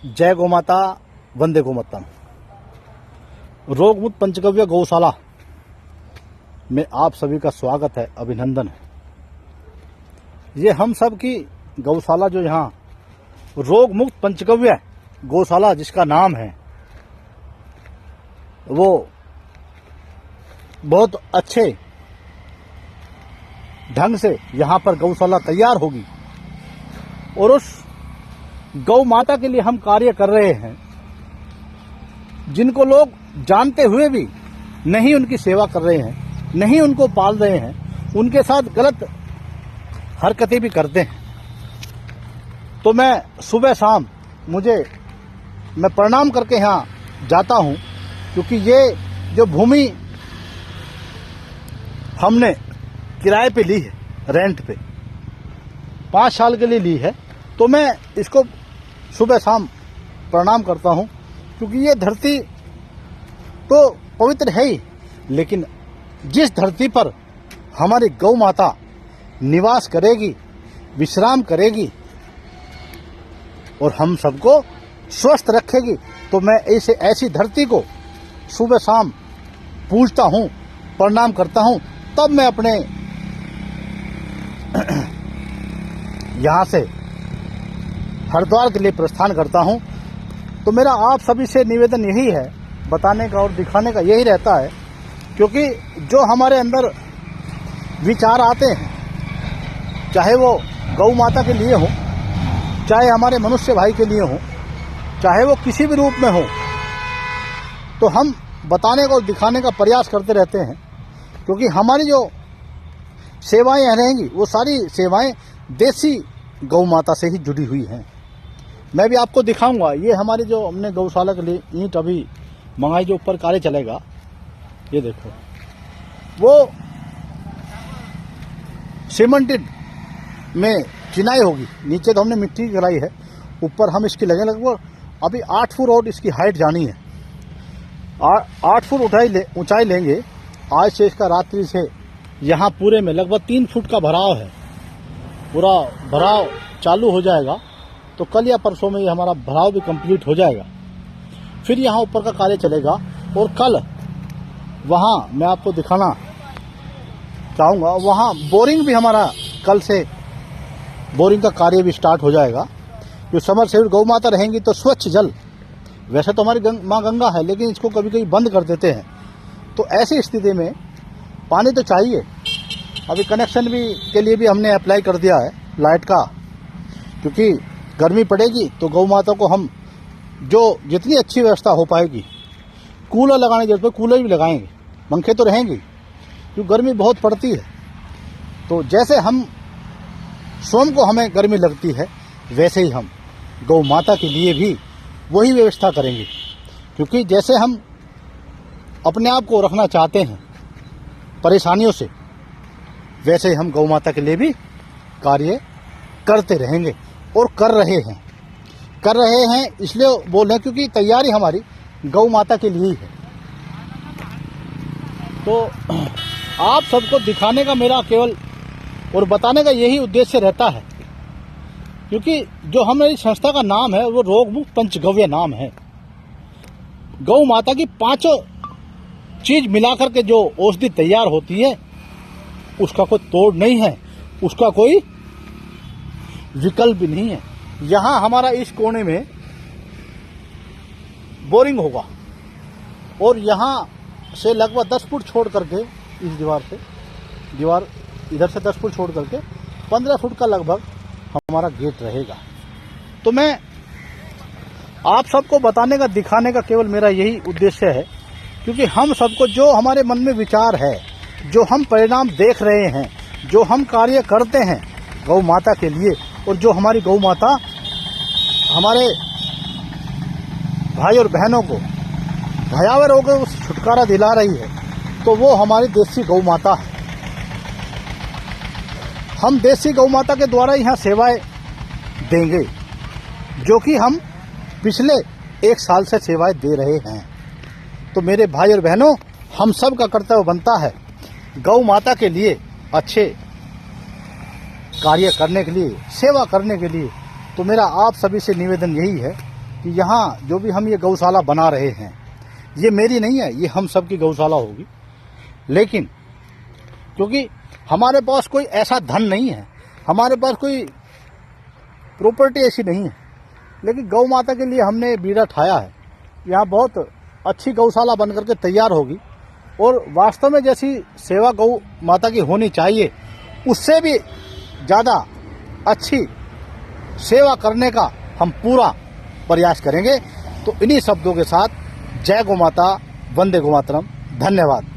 जय गौ माता, वंदे गोमातरम। रोग मुक्त पंचगव्य गौशाला में आप सभी का स्वागत है, अभिनंदन है। ये हम सब की गौशाला जो यहाँ रोग मुक्त पंचगव्य गौशाला जिसका नाम है, वो बहुत अच्छे ढंग से यहाँ पर गौशाला तैयार होगी और उस गौ माता के लिए हम कार्य कर रहे हैं जिनको लोग जानते हुए भी नहीं उनकी सेवा कर रहे हैं, नहीं उनको पाल रहे हैं, उनके साथ गलत हरकतें भी करते हैं। तो मैं सुबह शाम मैं प्रणाम करके यहाँ जाता हूँ, क्योंकि ये जो भूमि हमने किराए पे ली है, रेंट पे 5 साल के लिए ली है, तो मैं इसको सुबह शाम प्रणाम करता हूँ। क्योंकि ये धरती तो पवित्र है ही, लेकिन जिस धरती पर हमारी गौ माता निवास करेगी, विश्राम करेगी और हम सबको स्वस्थ रखेगी, तो मैं ऐसी धरती को सुबह शाम पूजता हूँ, प्रणाम करता हूँ। तब मैं अपने यहाँ से हरिद्वार के लिए प्रस्थान करता हूँ। तो मेरा आप सभी से निवेदन यही है, बताने का और दिखाने का यही रहता है, क्योंकि जो हमारे अंदर विचार आते हैं, चाहे वो गौ माता के लिए हो, चाहे हमारे मनुष्य भाई के लिए हो, चाहे वो किसी भी रूप में हो, तो हम बताने का और दिखाने का प्रयास करते रहते हैं। क्योंकि हमारी जो सेवाएं रहेंगी वो सारी सेवाएं देसी गौ माता से ही जुड़ी हुई हैं। मैं भी आपको दिखाऊंगा, ये हमारी जो हमने गौशाला के लिए ईंट अभी मंगाई, जो ऊपर कार्य चलेगा, ये देखो, वो सीमेंटेड में चिनाई होगी। नीचे तो हमने मिट्टी गिराई है, ऊपर हम इसकी लगे लगभग अभी 8 फुट और इसकी हाइट जानी है। 8 फुट ऊंचाई लेंगे। आज से इसका रात्रि से यहाँ पूरे में लगभग 3 फुट का भराव है। पूरा भराव चालू हो जाएगा तो कल या परसों में ये हमारा भराव भी कंप्लीट हो जाएगा। फिर यहाँ ऊपर का कार्य चलेगा और कल वहाँ मैं आपको दिखाना चाहूँगा, वहाँ बोरिंग भी हमारा कल से बोरिंग का कार्य भी स्टार्ट हो जाएगा। जो समर सेवित गौ माता रहेंगी तो स्वच्छ जल, वैसे तो हमारी माँ गंगा है, लेकिन इसको कभी कभी बंद कर देते हैं। तो ऐसी स्थिति में पानी तो चाहिए। अभी कनेक्शन भी के लिए भी हमने अप्लाई कर दिया है लाइट का, क्योंकि गर्मी पड़ेगी तो गौ माता को हम जो जितनी अच्छी व्यवस्था हो पाएगी, कूलर लगाने की जरूरत है, कूलर भी लगाएंगे, पंखे तो रहेंगे, क्योंकि गर्मी बहुत पड़ती है। तो जैसे हम स्वयं को हमें गर्मी लगती है, वैसे ही हम गौ माता के लिए भी वही व्यवस्था करेंगे। क्योंकि जैसे हम अपने आप को रखना चाहते हैं परेशानियों से, वैसे ही हम गौ माता के लिए भी कार्य करते रहेंगे और कर रहे हैं। इसलिए बोल रहे हैं क्योंकि तैयारी हमारी गौ माता के लिए ही है। तो आप सबको दिखाने का मेरा केवल और बताने का यही उद्देश्य रहता है, क्योंकि जो हमारी संस्था का नाम है वो रोग मुक्त पंचगव्य नाम है। गौ माता की 5 चीज मिलाकर के जो औषधि तैयार होती है, उसका कोई तोड़ नहीं है, उसका कोई विकल्प भी नहीं है। यहाँ हमारा इस कोने में बोरिंग होगा और यहाँ से लगभग 10 फुट छोड़ करके, इस दीवार इधर से 10 फुट छोड़ करके 15 फुट का लगभग हमारा गेट रहेगा। तो मैं आप सबको बताने का, दिखाने का केवल मेरा यही उद्देश्य है, क्योंकि हम सबको जो हमारे मन में विचार है, जो हम परिणाम देख रहे हैं, जो हम कार्य करते हैं गौ माता के लिए, और जो हमारी गौ माता हमारे भाई और बहनों को भयावह रोगों से छुटकारा दिला रही है, तो वो हमारी देसी गौ माता है। हम देसी गौ माता के द्वारा यहाँ सेवाएं देंगे, जो कि हम पिछले 1 साल से सेवाएं दे रहे हैं। तो मेरे भाई और बहनों, हम सब का कर्तव्य बनता है गौ माता के लिए अच्छे कार्य करने के लिए, सेवा करने के लिए। तो मेरा आप सभी से निवेदन यही है कि यहाँ जो भी हम ये गौशाला बना रहे हैं, ये मेरी नहीं है, ये हम सब की गौशाला होगी। लेकिन क्योंकि हमारे पास कोई ऐसा धन नहीं है, हमारे पास कोई प्रॉपर्टी ऐसी नहीं है, लेकिन गौ माता के लिए हमने बीड़ा ठाया है। यहाँ बहुत अच्छी गौशाला बन करके तैयार होगी और वास्तव में जैसी सेवा गौ माता की होनी चाहिए, उससे भी ज़्यादा अच्छी सेवा करने का हम पूरा प्रयास करेंगे। तो इन्हीं शब्दों के साथ जय गौ माता, वंदे गो मातरम, धन्यवाद।